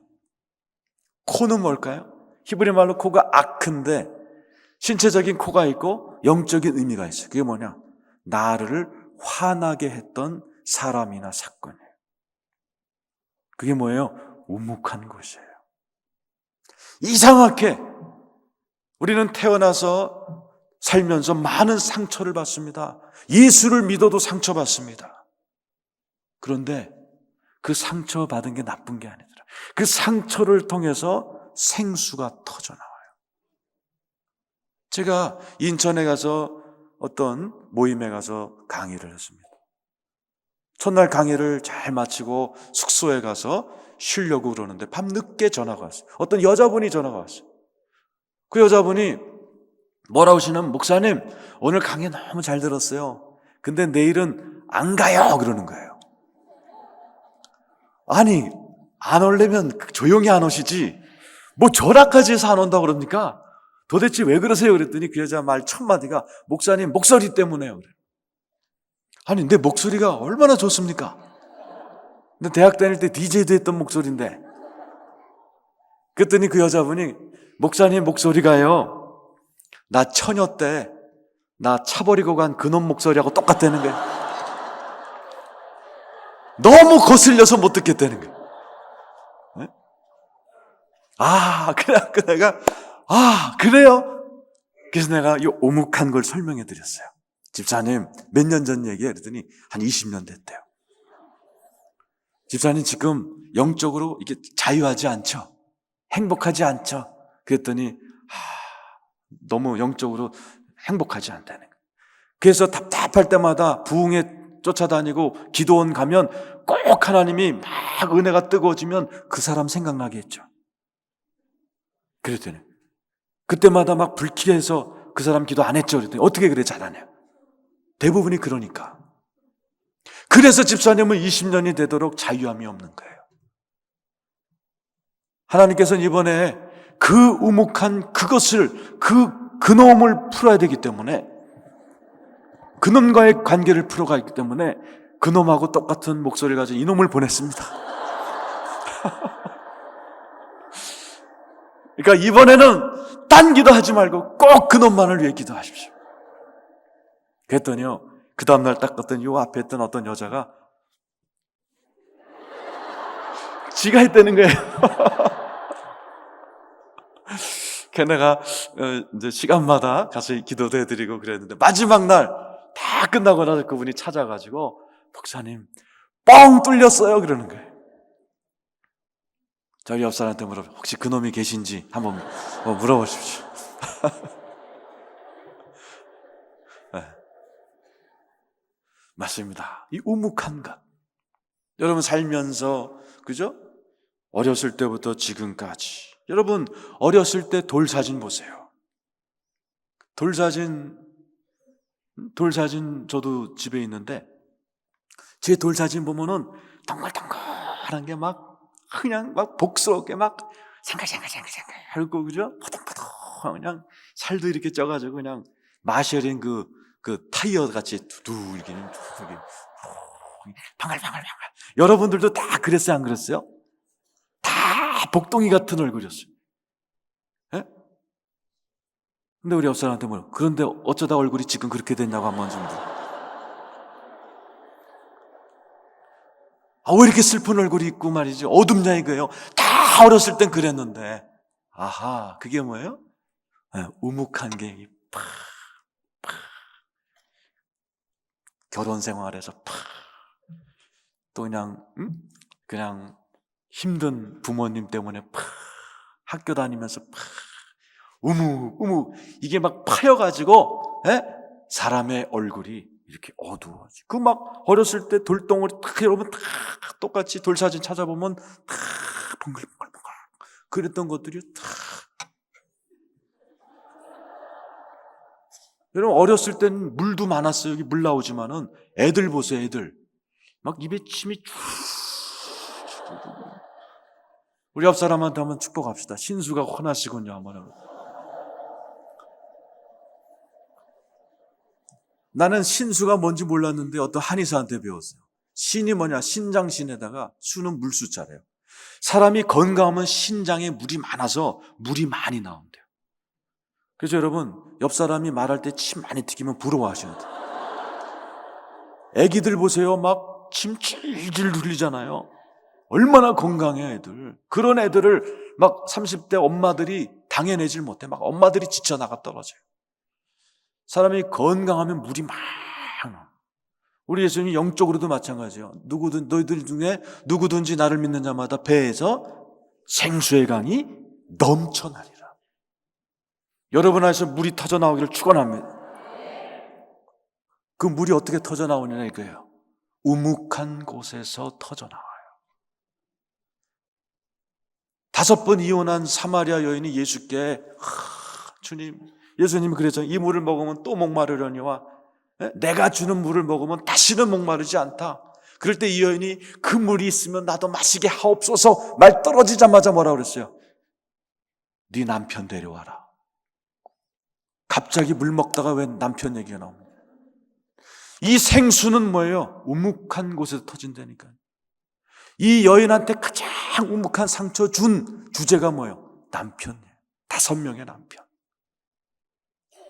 코는 뭘까요? 히브리 말로 코가 아크인데 신체적인 코가 있고 영적인 의미가 있어요. 그게 뭐냐? 나를 화나게 했던 사람이나 사건이에요. 그게 뭐예요? 우묵한 곳이에요. 이상하게 우리는 태어나서 살면서 많은 상처를 받습니다. 예수를 믿어도 상처받습니다. 그런데 그 상처받은 게 나쁜 게 아니더라. 그 상처를 통해서 생수가 터져나와요. 제가 인천에 가서 어떤 모임에 가서 강의를 했습니다. 첫날 강의를 잘 마치고 숙소에 가서 쉬려고 그러는데 밤늦게 전화가 왔어요. 어떤 여자분이 전화가 왔어요. 그 여자분이 뭐라고 하시냐면 목사님 오늘 강의 너무 잘 들었어요. 근데 내일은 안 가요 그러는 거예요. 아니 안 오려면 조용히 안 오시지 뭐 전화까지 해서 안 온다고 그럽니까? 도대체 왜 그러세요? 그랬더니 그 여자 말 첫 마디가 목사님 목소리 때문에요. 그래요. 아니 내 목소리가 얼마나 좋습니까? 근데 대학 다닐 때 DJ도 했던 목소리인데. 그랬더니 그 여자분이 목사님 목소리가요 나 처녀 때 나 차 버리고 간 그놈 목소리하고 똑같다는 거예요. 너무 거슬려서 못 듣겠다는 거예요. 네? 그래갖고 내가 그래요? 그래서 내가 이 오묵한 걸 설명해 드렸어요. 집사님 몇 년 전 얘기해 그랬더니 한 20년 됐대요. 집사님 지금 영적으로 이렇게 자유하지 않죠? 행복하지 않죠? 그랬더니 너무 영적으로 행복하지 않다는 거예요. 그래서 답답할 때마다 부흥에 쫓아다니고 기도원 가면 꼭 하나님이 막 은혜가 뜨거워지면 그 사람 생각나게 했죠. 그랬더니 그때마다 막 불쾌해서 그 사람 기도 안 했죠. 그랬더니 어떻게 그래 잘하냐. 대부분이 그러니까. 그래서 집사님은 20년이 되도록 자유함이 없는 거예요. 하나님께서는 이번에 그 우묵한 그것을 그놈을 풀어야 되기 때문에 그놈과의 관계를 풀어가기 때문에 그놈하고 똑같은 목소리를 가진 이놈을 보냈습니다. 그러니까 이번에는 딴 기도하지 말고 꼭 그놈만을 위해 기도하십시오. 그랬더니요 그 다음날 딱 갔더니 요 앞에 있던 어떤 여자가 지가 했다는 거예요. 걔네가 이제 시간마다 가서 기도도 해드리고 그랬는데 마지막 날 다 끝나고 나서 그분이 찾아가지고 목사님 뻥 뚫렸어요 그러는 거예요. 저희 옆 사람한테 혹시 그놈이 계신지 한번 물어보십시오. 네. 맞습니다. 이 우묵한 것. 여러분 살면서 그죠? 어렸을 때부터 지금까지 여러분 어렸을 때 돌 사진 보세요. 돌 사진 저도 집에 있는데 제 돌 사진 보면은 동글동글한 게 그냥 복스럽게 생글생글 하고 그죠? 포동포동 그냥 살도 이렇게 쪄가지고 그냥 마셔린 그 타이어 같이 두두 이렇게 방글방글. 여러분들도 다 그랬어요 안 그랬어요? 다 복동이 같은 얼굴이었어요. 근데 우리 옆 사람한테 뭐라, 그런데 어쩌다 얼굴이 지금 그렇게 됐냐고 한번 좀 물어. 왜 이렇게 슬픈 얼굴이 있고 말이지, 어둡냐 이거예요. 다 어렸을 땐 그랬는데. 아하, 그게 뭐예요? 우묵한 게 팍, 결혼 생활에서 팍, 또 그냥 힘든 부모님 때문에 팍, 학교 다니면서 팍, 우묵 이게 막 파여가지고, 사람의 얼굴이 이렇게 어두워지. 그 막 어렸을 때 돌덩어리 탁 여러분 다 똑같이 돌 사진 찾아보면 다 벙글벙글 그랬던 것들이 다. 여러분 어렸을 땐 물도 많았어요. 여기 물 나오지만은 애들 보세요. 애들 막 입에 침이 쭉. 우리 옆 사람한테 한번 축복합시다. 신수가 혼하시군요. 한번. 나는 신수가 뭔지 몰랐는데 어떤 한의사한테 배웠어요. 신이 뭐냐? 신장신에다가 수는 물수자래요. 사람이 건강하면 신장에 물이 많아서 물이 많이 나온대요. 그래서 여러분 옆 사람이 말할 때 침 많이 튀기면 부러워하셔야 돼요. 애기들 보세요. 막 침 질질 흘리잖아요. 얼마나 건강해 애들. 그런 애들을 막 30대 엄마들이 당해내질 못해. 막 엄마들이 지쳐나가 떨어져요. 사람이 건강하면 물이 많아. 우리 예수님이 영적으로도 마찬가지예요. 너희들 중에 누구든지 나를 믿는 자마다 배에서 생수의 강이 넘쳐나리라. 여러분 안에서 물이 터져 나오기를 축원합니다. 그 물이 어떻게 터져 나오느냐 이거예요. 우묵한 곳에서 터져 나와요. 5번 이혼한 사마리아 여인이 예수께 주님, 예수님이 그랬잖아요. 이 물을 먹으면 또 목마르려니와 내가 주는 물을 먹으면 다시는 목마르지 않다. 그럴 때 이 여인이 그 물이 있으면 나도 마시게 하옵소서. 말 떨어지자마자 뭐라 그랬어요? 네 남편 데려와라. 갑자기 물 먹다가 왜 남편 얘기가 나옵니까? 이 생수는 뭐예요? 우묵한 곳에서 터진다니까요. 이 여인한테 가장 우묵한 상처 준 주제가 뭐예요? 남편이에요. 5명의 남편.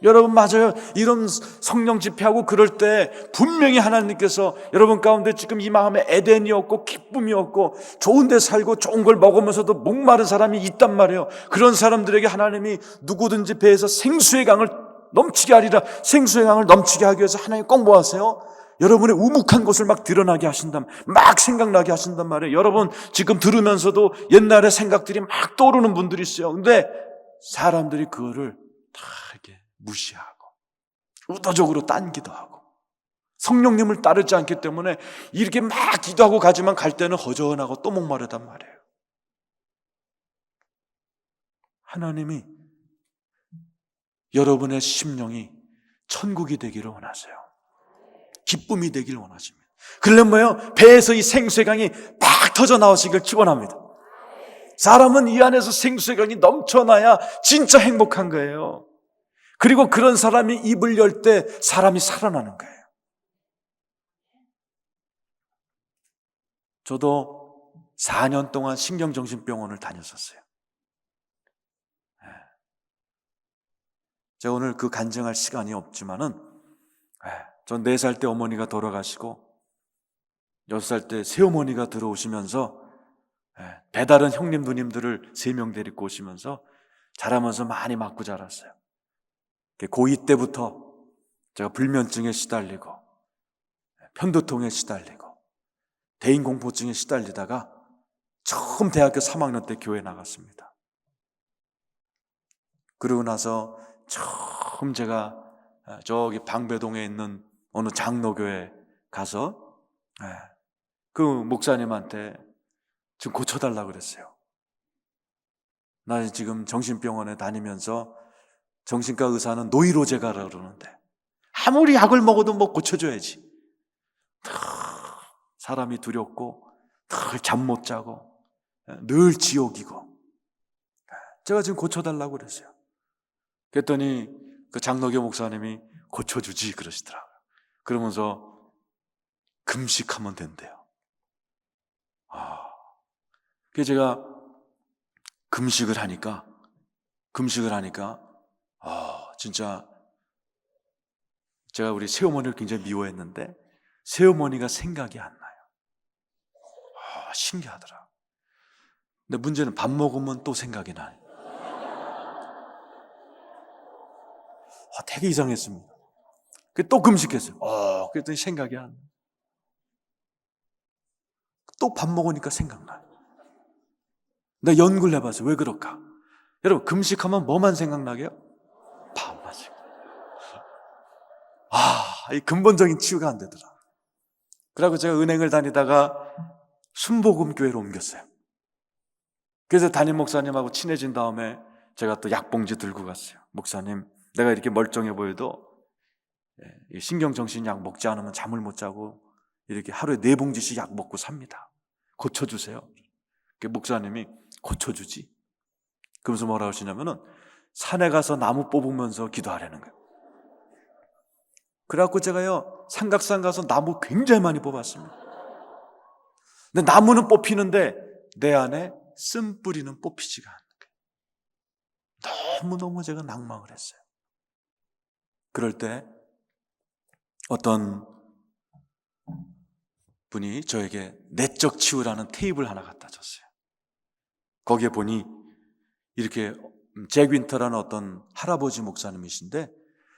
여러분 맞아요. 이런 성령 집회하고 그럴 때 분명히 하나님께서 여러분 가운데 지금 이 마음에 에덴이 없고 기쁨이 없고 좋은 데 살고 좋은 걸 먹으면서도 목마른 사람이 있단 말이에요. 그런 사람들에게 하나님이 누구든지 배에서 생수의 강을 넘치게 하리라. 생수의 강을 넘치게 하기 위해서 하나님 꼭 뭐 하세요? 여러분의 우묵한 것을 막 드러나게 하신단, 막 생각나게 하신단 말이에요. 여러분 지금 들으면서도 옛날의 생각들이 막 떠오르는 분들이 있어요. 근데 사람들이 그거를 다 이렇게 무시하고 의도적으로 딴 기도하고 성령님을 따르지 않기 때문에 이렇게 막 기도하고 가지만 갈 때는 허전하고 또 목마르단 말이에요. 하나님이 여러분의 심령이 천국이 되기를 원하세요. 기쁨이 되기를 원하십니다. 그러려면 뭐예요? 배에서 이 생수의 강이 팍 터져 나오시길 축원합니다. 사람은 이 안에서 생수의 강이 넘쳐나야 진짜 행복한 거예요. 그리고 그런 사람이 입을 열 때 사람이 살아나는 거예요. 저도 4년 동안 신경정신병원을 다녔었어요. 제가 오늘 그 간증할 시간이 없지만은 전 4살 때 어머니가 돌아가시고 6살 때 새어머니가 들어오시면서 배다른 형님 누님들을 3명 데리고 오시면서 자라면서 많이 맞고 자랐어요. 고2 때부터 제가 불면증에 시달리고 편두통에 시달리고 대인공포증에 시달리다가 처음 대학교 3학년 때 교회 나갔습니다. 그러고 나서 처음 제가 저기 방배동에 있는 어느 장로교회 가서 그 목사님한테 좀 고쳐달라고 그랬어요. 나 지금 정신병원에 다니면서 정신과 의사는 노이로제가라고 그러는데 아무리 약을 먹어도 뭐 고쳐줘야지. 사람이 두렵고 늘 잠 못 자고 늘 지옥이고 제가 지금 고쳐달라고 그랬어요. 그랬더니 그 장로교 목사님이 고쳐주지 그러시더라고요. 그러면서 금식하면 된대요. 그래서 제가 금식을 하니까 진짜 제가 우리 새어머니를 굉장히 미워했는데 새어머니가 생각이 안 나요. 신기하더라. 근데 문제는 밥 먹으면 또 생각이 나요. 되게 이상했습니다. 또 금식했어요. 그랬더니 생각이 안 나요. 또 밥 먹으니까 생각나요. 내가 연구를 해봤어요. 왜 그럴까? 여러분, 금식하면 뭐만 생각나게요? 밥만 생각나요. 이 근본적인 치유가 안 되더라. 그래서 제가 은행을 다니다가 순복음교회로 옮겼어요. 그래서 담임 목사님하고 친해진 다음에 제가 또 약봉지 들고 갔어요. 목사님, 내가 이렇게 멀쩡해 보여도 신경정신 약 먹지 않으면 잠을 못 자고 이렇게 하루에 4봉지씩 약 먹고 삽니다. 고쳐주세요. 목사님이 고쳐주지. 그러면서 뭐라고 하시냐면은 산에 가서 나무 뽑으면서 기도하라는 거예요. 그래갖고 제가요 삼각산 가서 나무 굉장히 많이 뽑았습니다. 근데 나무는 뽑히는데 내 안에 쓴뿌리는 뽑히지가 않는 거예요. 너무너무 제가 낭망을 했어요. 그럴 때 어떤 분이 저에게 내적 치유라는 테이블 하나 갖다 줬어요. 거기에 보니 이렇게 잭 윈터라는 어떤 할아버지 목사님이신데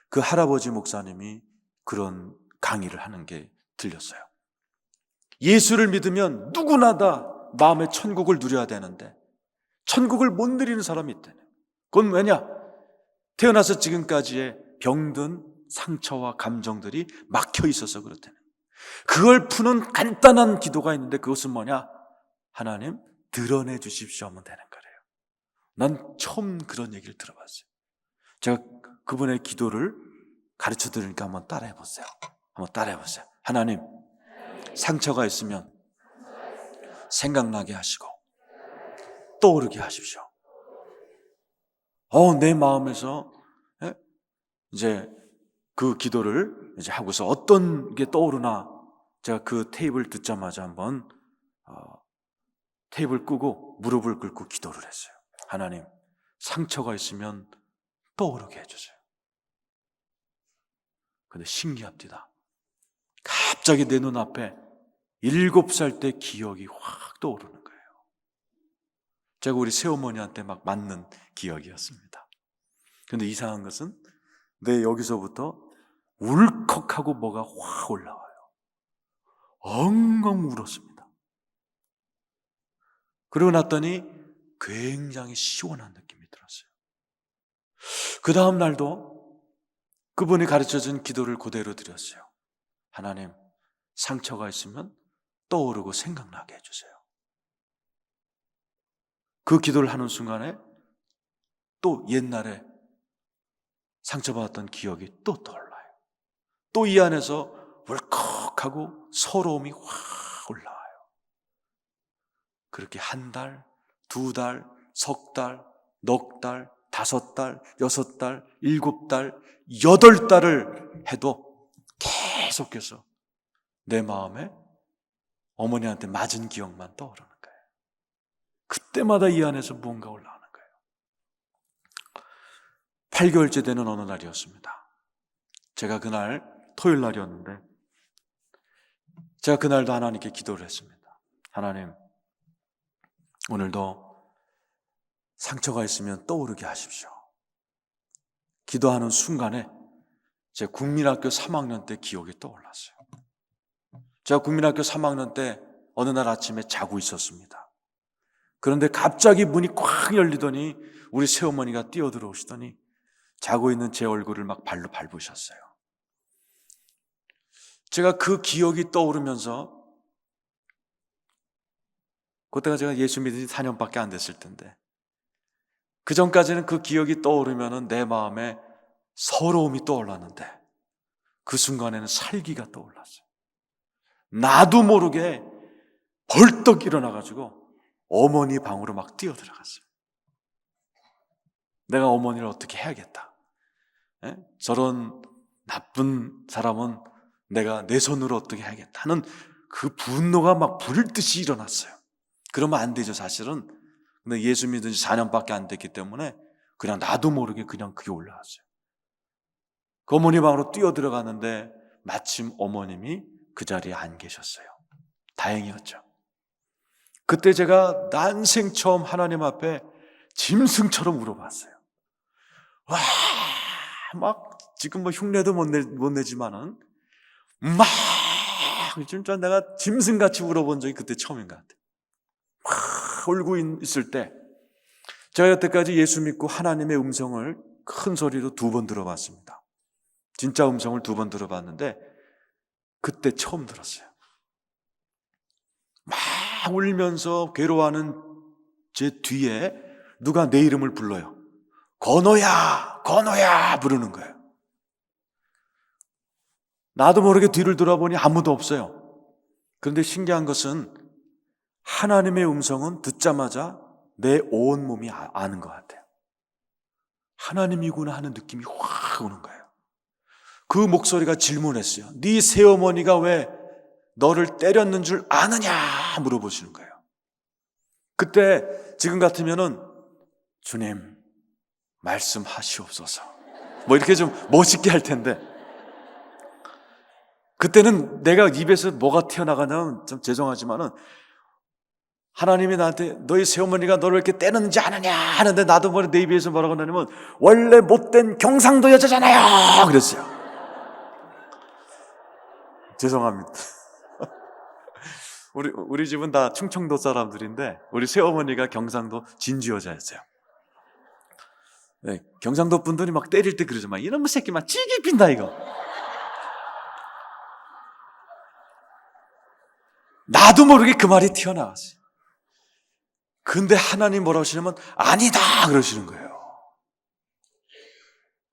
그 할아버지 목사님이 그런 강의를 하는 게 들렸어요. 예수를 믿으면 누구나 다 마음의 천국을 누려야 되는데 천국을 못 누리는 사람이 있다네. 그건 왜냐? 태어나서 지금까지의 병든 상처와 감정들이 막혀 있어서 그렇다네. 그걸 푸는 간단한 기도가 있는데 그것은 뭐냐? 하나님 드러내 주십시오 하면 되는 거래요. 난 처음 그런 얘기를 들어봤어요. 제가 그분의 기도를 가르쳐 드리니까 한번 따라해 보세요. 하나님, 상처가 있으면 생각나게 하시고 떠오르게 하십시오. 내 마음에서 이제 그 기도를 이제 하고서 어떤 게 떠오르나 제가 그 테이블 듣자마자 한번 테이블 끄고 무릎을 꿇고 기도를 했어요. 하나님, 상처가 있으면 떠오르게 해주세요. 근데 신기합니다. 갑자기 내 눈앞에 7살 때 기억이 확 떠오르는 거예요. 제가 우리 새어머니한테 막 맞는 기억이었습니다. 근데 이상한 것은 내 여기서부터 울컥하고 뭐가 확 올라와요. 엉엉 울었습니다. 그러고 났더니 굉장히 시원한 느낌이 들었어요. 그 다음 날도 그분이 가르쳐준 기도를 그대로 드렸어요. 하나님, 상처가 있으면 떠오르고 생각나게 해주세요. 그 기도를 하는 순간에 또 옛날에 상처받았던 기억이 또 떠올라요. 또 이 안에서 울컥하고 서러움이 확 올라와요. 그렇게 1달, 2달, 석 달, 넉 달, 5달, 6달, 7달, 8달을 해도 계속해서 내 마음에 어머니한테 맞은 기억만 떠오르는 거예요. 그때마다 이 안에서 무언가 올라오는 거예요. 8개월째 되는 어느 날이었습니다. 제가 그날 토요일 날이었는데 제가 그날도 하나님께 기도를 했습니다. 하나님, 오늘도 상처가 있으면 떠오르게 하십시오. 기도하는 순간에 제 국민학교 3학년 때 기억이 떠올랐어요. 제가 국민학교 3학년 때 어느 날 아침에 자고 있었습니다. 그런데 갑자기 문이 콱 열리더니 우리 새어머니가 뛰어들어오시더니 자고 있는 제 얼굴을 막 발로 밟으셨어요. 제가 그 기억이 떠오르면서 그때가 제가 예수 믿은 지 4년밖에 안 됐을 텐데 그 전까지는 그 기억이 떠오르면 내 마음에 서러움이 떠올랐는데 그 순간에는 살기가 떠올랐어요. 나도 모르게 벌떡 일어나가지고 어머니 방으로 막 뛰어들어갔어요. 내가 어머니를 어떻게 해야겠다. 저런 나쁜 사람은 내가 내 손으로 어떻게 해야겠다 하는 그 분노가 막 불듯이 일어났어요. 그러면 안 되죠, 사실은. 근데 예수 믿은 지 4년밖에 안 됐기 때문에 그냥 나도 모르게 그냥 그게 올라왔어요. 그 어머니 방으로 뛰어들어가는데 마침 어머님이 그 자리에 안 계셨어요. 다행이었죠. 그때 제가 난생 처음 하나님 앞에 짐승처럼 울어봤어요. 와, 막 지금 뭐 흉내도 못 내지만은 막 진짜 내가 짐승같이 울어본 적이 그때 처음인 것 같아요. 막 울고 있을 때 제가 여태까지 예수 믿고 하나님의 음성을 큰 소리로 2번 들어봤습니다. 진짜 음성을 2번 들어봤는데 그때 처음 들었어요. 막 울면서 괴로워하는 제 뒤에 누가 내 이름을 불러요. 건호야, 건호야 부르는 거예요. 나도 모르게 뒤를 돌아보니 아무도 없어요. 그런데 신기한 것은 하나님의 음성은 듣자마자 내 온몸이 아는 것 같아요. 하나님이구나 하는 느낌이 확 오는 거예요. 그 목소리가 질문했어요. 네 새어머니가 왜 너를 때렸는 줄 아느냐 물어보시는 거예요. 그때 지금 같으면은 주님 말씀하시옵소서 뭐 이렇게 좀 멋있게 할 텐데 그때는 내가 입에서 뭐가 튀어나가냐면 좀 죄송하지만은 하나님이 나한테 너희 새어머니가 너를 이렇게 때렸는지 아느냐 하는데 나도 뭐 내 입에서 뭐라고 하냐면 원래 못된 경상도 여자잖아요 그랬어요. 죄송합니다. 우리 집은 다 충청도 사람들인데 우리 새어머니가 경상도 진주 여자였어요. 네, 경상도 분들이 막 때릴 때 그러죠. 막 이놈의 새끼 막 찌개 핀다 이거. 나도 모르게 그 말이 튀어나왔어요. 근데 하나님 뭐라고 하시냐면 아니다 그러시는 거예요.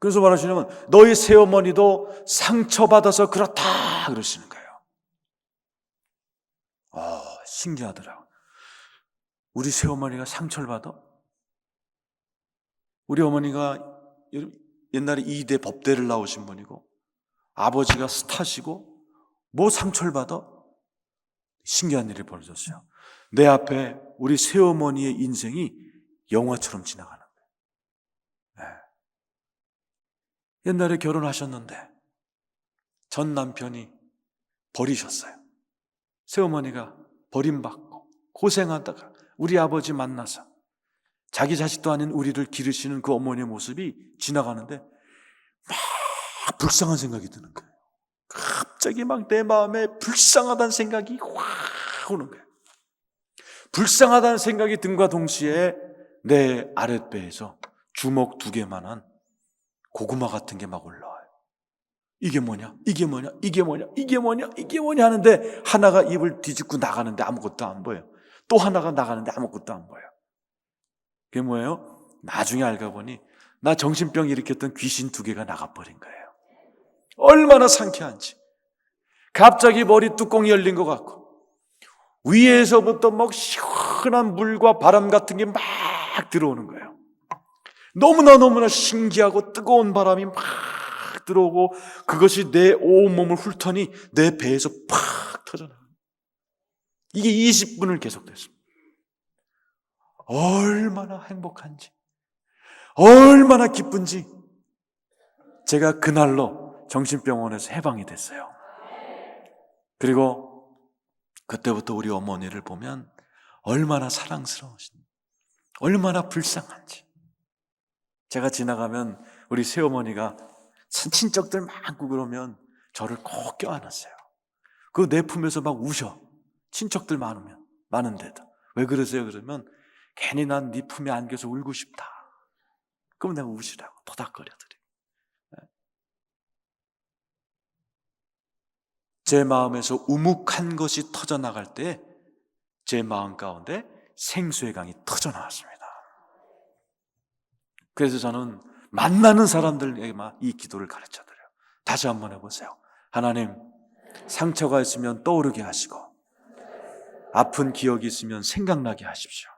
그래서 말하시냐면 너희 새어머니도 상처받아서 그렇다 그러시는 거예요. 신기하더라고요. 우리 새어머니가 상처를 받아? 우리 어머니가 옛날에 2대 법대를 나오신 분이고 아버지가 스타시고 뭐 상처를 받아? 신기한 일이 벌어졌어요. 내 앞에 우리 새어머니의 인생이 영화처럼 지나가는 거예요. 네. 옛날에 결혼하셨는데 전 남편이 버리셨어요. 새어머니가 버림받고 고생하다가 우리 아버지 만나서 자기 자식도 아닌 우리를 기르시는 그 어머니의 모습이 지나가는데 막 불쌍한 생각이 드는 거예요. 갑자기 막 내 마음에 불쌍하다는 생각이 확 오는 거예요. 불쌍하다는 생각이 든과 동시에 내 아랫배에서 주먹 2개만한 고구마 같은 게 막 올라와요. 이게 뭐냐? 이게 뭐냐? 이게 뭐냐? 이게 뭐냐? 이게 뭐냐 하는데 하나가 입을 뒤집고 나가는데 아무것도 안 보여요. 또 하나가 나가는데 아무것도 안 보여요. 그게 뭐예요? 나중에 알고 보니 나 정신병 일으켰던 귀신 2개가 나가버린 거예요. 얼마나 상쾌한지. 갑자기 머리 뚜껑이 열린 것 같고 위에서부터 막 시원한 물과 바람 같은 게 막 들어오는 거예요. 너무나 신기하고 뜨거운 바람이 막 들어오고 그것이 내 온몸을 훑더니 내 배에서 팍 터져나가요. 이게 20분을 계속됐습니다. 얼마나 행복한지 얼마나 기쁜지 제가 그날로 정신병원에서 해방이 됐어요. 그리고 그때부터 우리 어머니를 보면 얼마나 사랑스러우신지 얼마나 불쌍한지 제가 지나가면 우리 새어머니가 친척들 많고 그러면 저를 꼭 껴안았어요. 그 내 품에서 막 우셔. 친척들 많은데도. 왜 그러세요? 그러면 괜히 난 네 품에 안겨서 울고 싶다. 그럼 내가 우시라고 토닥거려드려요. 제 마음에서 우묵한 것이 터져나갈 때 제 마음 가운데 생수의 강이 터져나왔습니다. 그래서 저는 만나는 사람들에게만 이 기도를 가르쳐드려요. 다시 한번 해보세요. 하나님, 상처가 있으면 떠오르게 하시고 아픈 기억이 있으면 생각나게 하십시오.